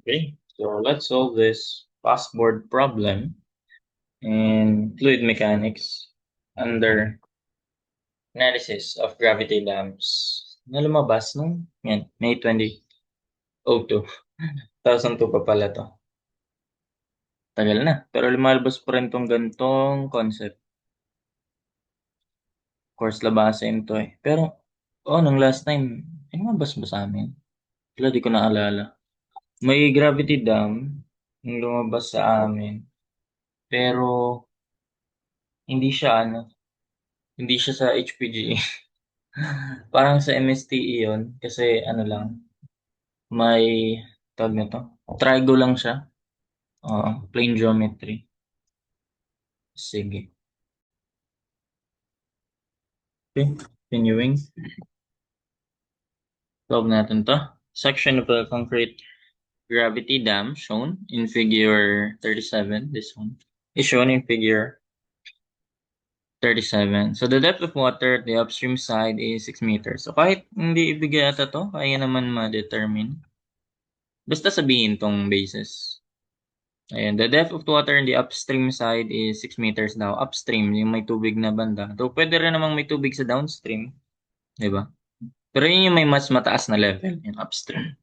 Okay, so let's solve this passport problem in fluid mechanics under analysis of gravity dams na lumabas nung May 2002. 2002 pa pala to. Tagal na. Pero lumalabas pa rin tong gantong concept. Of course, labasin to eh. Pero, nung last time, lumabas ba sa amin? Wala, di ko naalala. May gravity dam yung lumabas sa amin. Pero, hindi siya hindi siya sa HPG. Parang sa MSTE yun. Kasi ano lang, may tawag na to. Trigo lang siya. Oo, plane geometry. Sige. Okay, continuing. Solve natin to. Section of a concrete gravity dam shown in figure 37. This one is shown in figure 37. So the depth of water at the upstream side is 6 meters. So kahit hindi ibigay ata to, kaya naman ma-determine. Basta sabihin tong basis. Ayan, the depth of water in the upstream side is 6 meters daw. Upstream, yung may tubig na banda. So, pwede rin namang may tubig sa downstream. Di ba? Pero yun yung may mas mataas na level, yung upstream.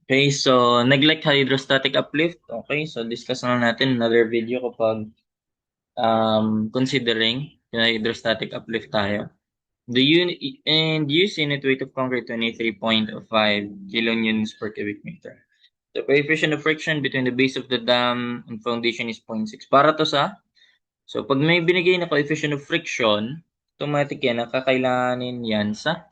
Okay, so, neglect hydrostatic uplift. Okay, so discuss na natin another video kapag considering yung hydrostatic uplift tayo. The unit and use unit weight of concrete 23.5 kilonewtons per cubic meter. The coefficient of friction between the base of the dam and foundation is 0.6. Para to sa, so pag may binigay na coefficient of friction, automatic yan, nakakailanganin yan sa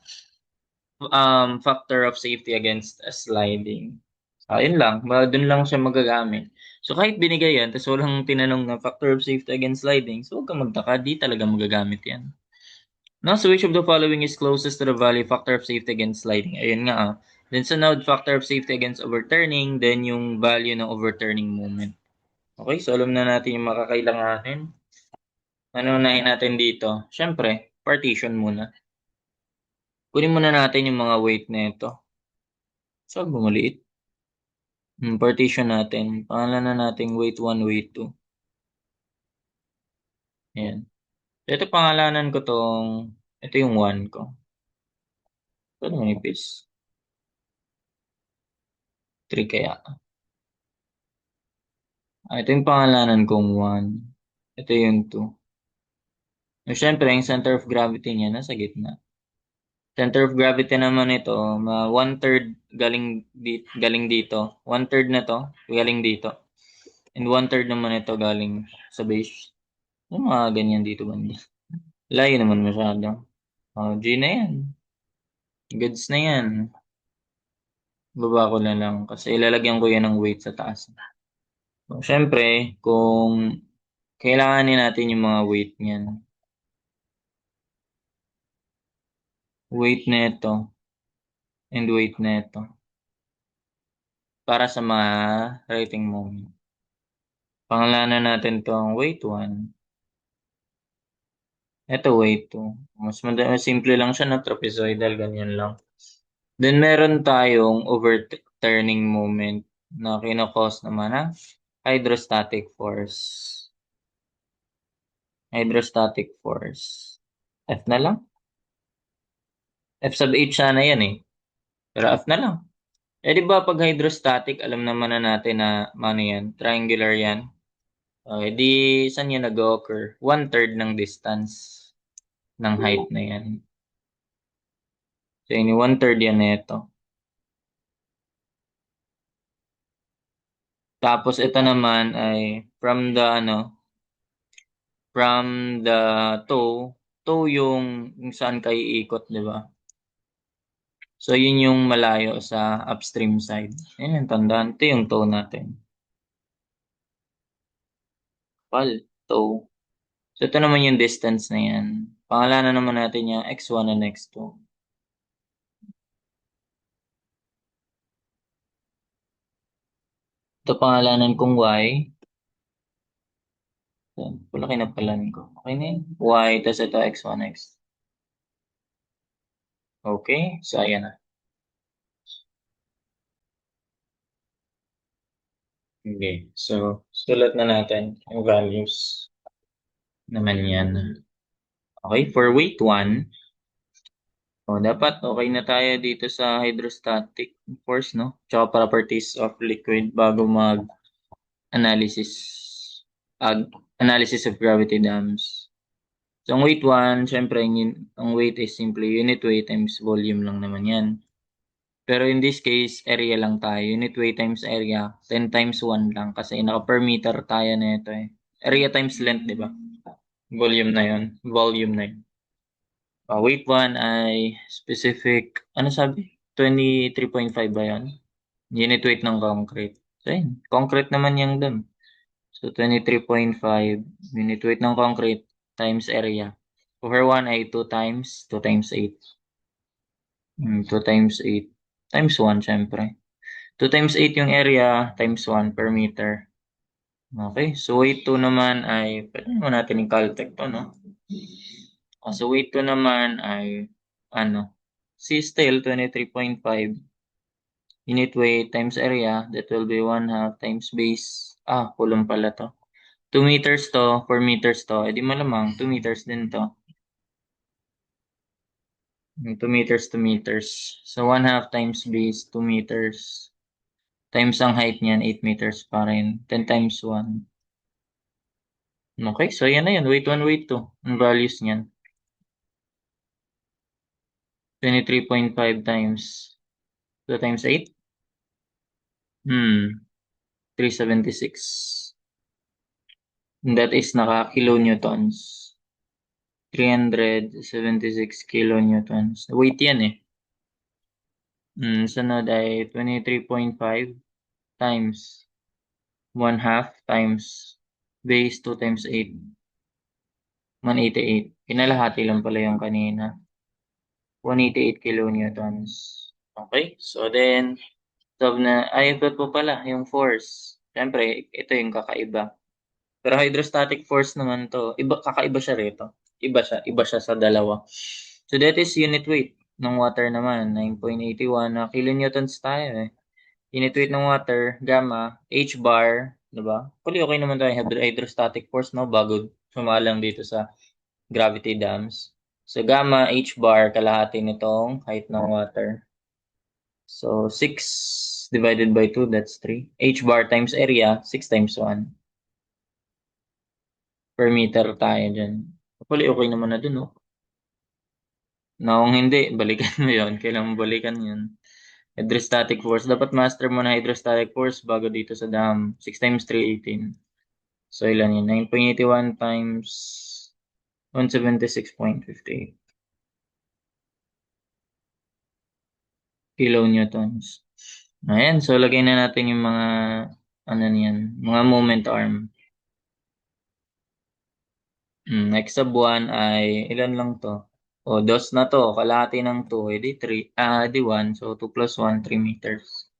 factor of safety against sliding. Ayun lang, doon lang siya magagamit. So kahit binigay yan, tapos walang tinanong na factor of safety against sliding, so huwag kang magtaka, di talaga magagamit yan. Now, so which of the following is closest to the value factor of safety against sliding? Ayun nga Then sa node factor of safety against overturning, then yung value ng overturning moment. Okay, so alam na natin yung makakailanganin. Ano unahin natin dito? Siyempre, partition muna. Kunin muna natin yung mga weight na ito. So, bumaliit. Partition natin. Pangalan na natin weight 1, weight 2. Ayan. Ito pangalanan ko ito yung 1 ko. Ito manipis. 3 kaya. Ito yung pangalanan kong 1. Ito yung 2. So, syempre, yung center of gravity niya nasa gitna. Center of gravity naman ito, one-third galing dito. One-third na to, galing dito. And one-third naman ito galing sa base. Yung mga ganyan dito banda. Layo naman masyado. G na yan. Goods na yan. Baba ko na lang kasi ilalagyan ko yan ng weight sa taas. So, syempre, kung kailanganin natin yung mga weight niyan. Weight na ito and weight na ito. Para sa mga rating moment. Pangalanan natin tong weight 1. Ito weight 2. Mas simple lang siya na trapezoidal, ganyan lang. Then meron tayong overturning moment na kinakos naman ng hydrostatic force. Hydrostatic force. F na lang. F sub H sana yan eh. Pero F na lang. Di ba pag hydrostatic, alam naman na natin na yan, triangular yan. Okay, di saan yan nag-occur? 1/3 ng distance ng height na yan. So, ini 1/3 yan nito. Tapos, ito naman ay from the toe yung saan kayo iikot, di ba? So, yun yung malayo sa upstream side. Yan yung tandaan. Ito yung toe natin. Toe. So, ito naman yung distance na yan. Pangalanan naman natin yung x1 and x2. Ito pangalanan kong y. Wala kinapalan ko. Okay na yun. Y, tas ito x1, x. Okay, so ayan na. Okay. So, sulat na natin yung values naman yan. Okay, for weight 1, dapat okay na tayo dito sa hydrostatic force, no? Tsaka properties of liquid bago mag-analysis analysis of gravity dams. So, ang weight 1, syempre, ang weight is simply unit weight times volume lang naman yan. Pero in this case, area lang tayo. Unit weight times area, 10 times 1 lang kasi naka per meter tayo na ito eh. Area times length, di ba? Volume na yun. Volume na yun. Weight 1 ay specific, ano sabi? 23.5 ba yan? Unit weight ng concrete. So, yun. Concrete naman yung dun. So, 23.5 unit weight ng concrete times area. Over 1 ay 2 times 8. 2 times 8 times 1, syempre. 2 times 8 yung area times 1 per meter. Okay, so weight 2 naman ay, pwede naman natin i-caltech to, no? So weight 2 naman ay, ano, C still 23.5 unit weight times area, that will be 1/2 times base. Coulomb pala to. 2 meters to, 4 meters to, edi malamang 2 meters din to. 2 meters, 2 meters. So 1/2 times base, 2 meters. Times ang height niyan, 8 meters pa rin. 10 times 1. Okay, so yan na yun. Weight 1, weight 2. Ang values niyan. 23.5 times 2 times 8. 376. That is naka-kilonewtons. 376 kilonewtons. Weight yan eh. Sunod ay 23.5 times 1/2 times base 2 times 8. 188. Pinalahati lang pala yung kanina. 188 kilonewtons. Okay, so then, ito po pala, yung force. Siyempre, ito yung kakaiba. Pero hydrostatic force naman to, kakaiba siya rito. Iba siya sa dalawa. So that is unit weight ng water naman, 9.81 na kilonewtons tayo eh. Unit weight ng water, gamma, H bar, diba? Actually, okay naman tayo hydrostatic force, no? Bago sumalang dito sa gravity dams. So gamma, H bar, kalahati nitong height ng water. So 6 divided by 2, that's 3. H bar times area, 6 times 1. Per meter tayo dyan. Actually, okay naman na dun, no? Kung hindi, balikan mo yun. Kailangan mo balikan yun. Hydrostatic force. Dapat master mo na hydrostatic force bago dito sa dam. 6 times 3, 18. So, ilan yun? 9.81 times 176.58 kilonewtons. Ayan. So, lagay na natin yung mga ano niyan, mga moment arm. Next sub 1 ay ilan lang to? Dos na to. Kalahati ng 2. Edi 3. Edi 1. So, 2 plus 1, 3 meters.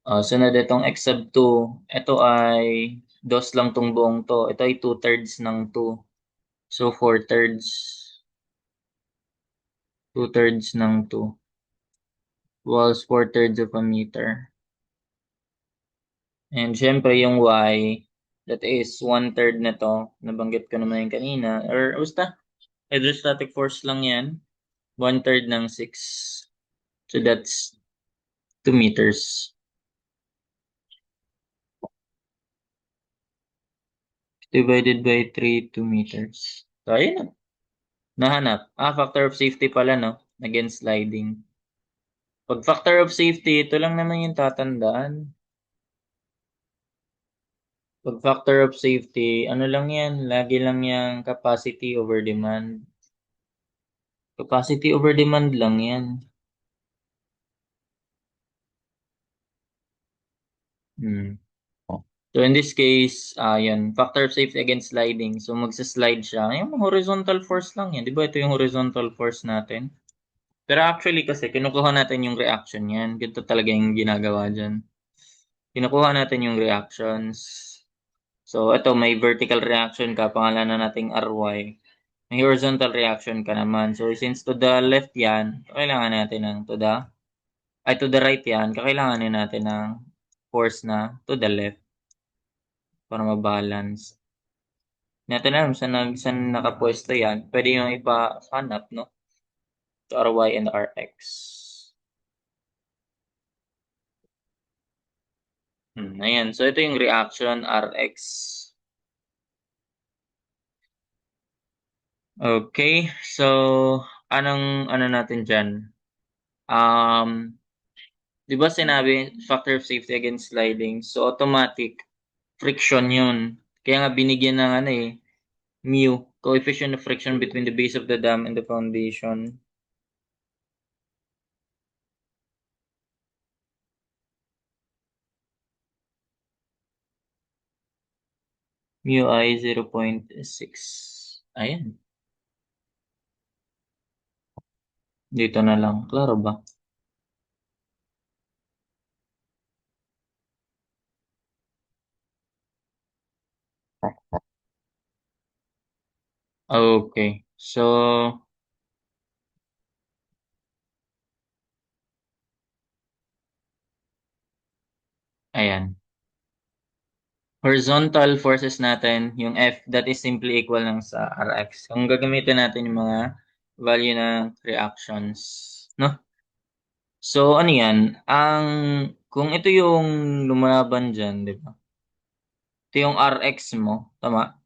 Sunod itong x sub 2. Ito ay dos lang tong buong to. Ito ay 2/3 ng 2. So, 4/3. 2/3 ng 2. Was 4/3 of a meter. And syempre yung y, that is 1/3 na to. Nabanggit ko naman yung kanina. Or basta, hydrostatic force lang yan. 1/3 ng 6. So that's 2 meters. Divided by 3, 2 meters. So, ayun na. Nahanap. Factor of safety pala, no? Against sliding. Pag factor of safety, ito lang naman yung tatandaan. Pag factor of safety, ano lang yan? Lagi lang yung capacity over demand. Capacity over demand lang yan. So in this case, yun, factor of safety against sliding. So magsa-slide siya. Yung horizontal force lang yan. Di ba ito yung horizontal force natin? Pero actually kasi kinukuha natin yung reaction yan. Ganito talaga yung ginagawa dyan. Kinukuha natin yung reactions. So ito may vertical reaction ka, pangalanan nating RY. May horizontal reaction ka naman. So since to the left yan, kailangan natin ng to the right yan, kakailanganin natin ng force na to the left. para mabalance. Natin alam saan nakapwesto yan. Pwede yung ipahanap, no? To RY and RX. Ayan. So, ito yung reaction RX. Okay. So, ano natin dyan? Di ba sinabi, factor of safety against sliding? So, automatic, friction yun. Kaya nga binigyan ng mu, coefficient of friction between the base of the dam and the foundation. Mu I 0.6. Ayan. Dito na lang. Klaro ba? Okay. So, ayan. Horizontal forces natin, yung F, that is simply equal lang sa Rx. Kung gagamitin natin yung mga value ng reactions. No? So, ano yan? Kung ito yung lumalaban dyan, di ba? Ito yung Rx mo, tama?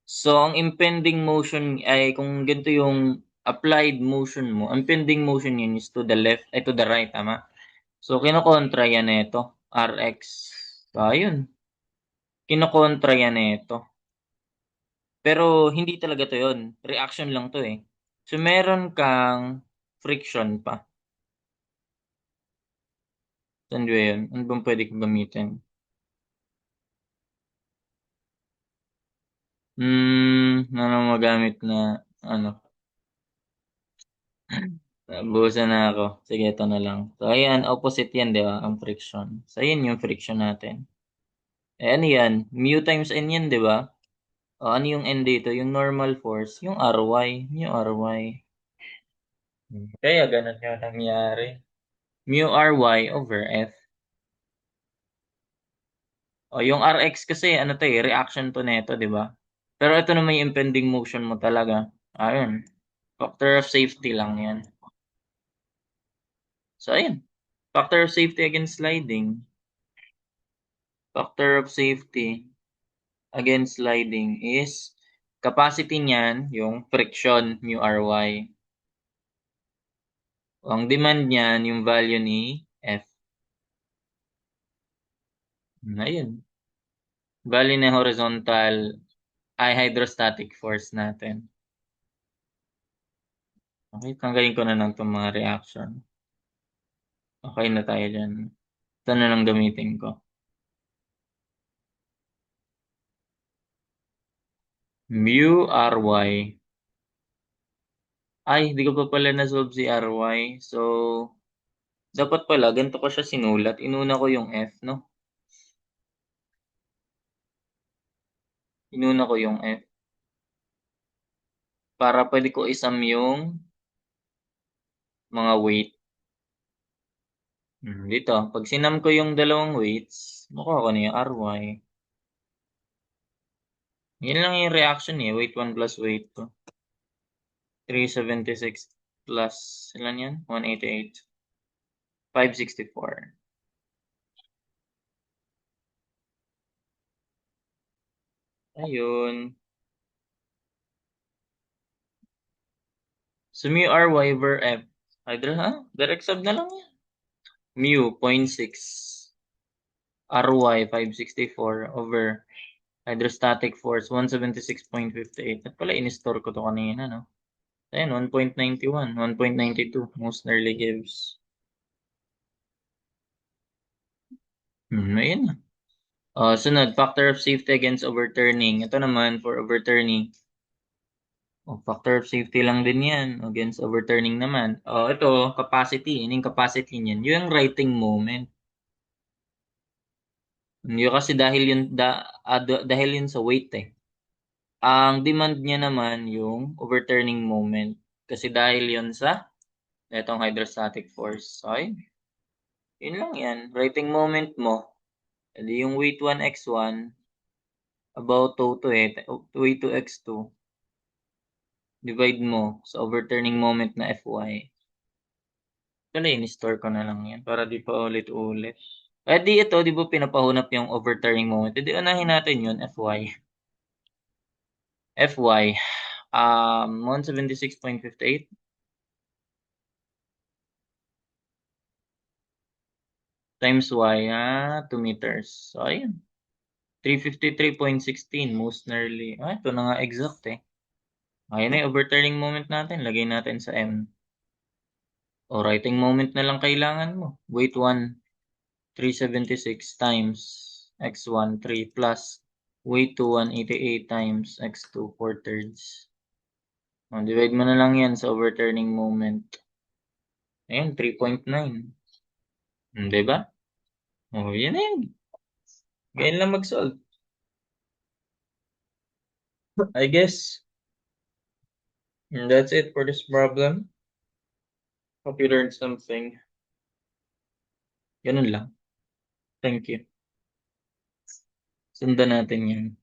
So, ang impending motion ay kung ganito yung applied motion mo, ang impending motion yun is to the left, ay to the right, tama? So, kinokontra yan ito, Rx. So, ayun. Kinokontra yan ito. Pero, hindi talaga to yun. Reaction lang to eh. So, meron kang friction pa. Saan ba yun? Ano bang pwede kong gamitin? Ano magamit na, ano? Buhusan na ako. Sige, ito na lang. So, ayan, opposite yan, di ba? Ang friction. So, ayan yung friction natin. Eh, ano yan? Mu times n yan, di ba? O, ano yung n dito? Yung normal force. Yung Ry. Mu Ry. Kaya ganun yung nangyari. Mu Ry over F. O, yung Rx kasi, ano to eh, reaction to neto, di ba? Pero ito na may impending motion mo talaga. Ayun. Factor of safety lang yan. So, ayun. Factor of safety against sliding. Factor of safety against sliding is capacity niyan, yung friction, mu Ry. Ang demand niyan, yung value ni F. Ayun. Value na horizontal ay hydrostatic force natin. Okay, tanggalin ko na lang itong mga reaction. Okay na tayo dyan. Ito na lang gamitin ko. Mu Ry. Ay, hindi ko pa pala na-solve si Ry. So, dapat pala, ganito ko siya sinulat. Inuna ko yung F, no? Inuna ko yung F. Para pwede ko isam yung mga weight. Dito, pag sinam ko yung dalawang weights, makuha ko na yung Ry. Yan lang yung reaction eh. Weight 1 plus weight 2. 376 plus, ilan yan? 188. 564. Ayun. So, mu Ry over F. Hydra, ha? Direct sub na lang yan. Mu, 0.6. Ry, 564 over hydrostatic force, 176.58. At pala, in-store ko to kanina, no? Ayan, 1.91, 1.92. Most nearly gives. Ayun na. Sunod, factor of safety against overturning. Ito naman, for overturning. Factor of safety lang din yan. Against overturning naman. Ito, capacity. Ano yung capacity niyan? Yung writing moment. Yung kasi dahil yun sa weight eh. Ang demand niya naman yung overturning moment. Kasi dahil yun sa itong hydrostatic force. So, ayun. Yun lang yan. Writing moment mo. Edi yung weight 1 x1, about 2 weight 2 x2, divide mo sa overturning moment na Fy. Actually, in-store ko na lang yan para di pa ulit-ulit. Eh di ito, di ba pinapahunap yung overturning moment? Di unahin natin yun, Fy. Fy, 176.58 times y, 2 meters. So, ayun. 353.16, most nearly. Ito na nga exact eh. Ayun na yung overturning moment natin. Lagay natin sa M. O, writing moment na lang kailangan mo. Weight 1, 376 times x1, 3 plus weight 2, 188 times x2, 4/3. O, divide mo na lang yan sa overturning moment. Ayun, 3.9. Diba? O, yan na yan. Ganyan lang mag-solve. I guess that's it for this problem. Hope you learned something. Ganun lang. Thank you. Sundan natin yan.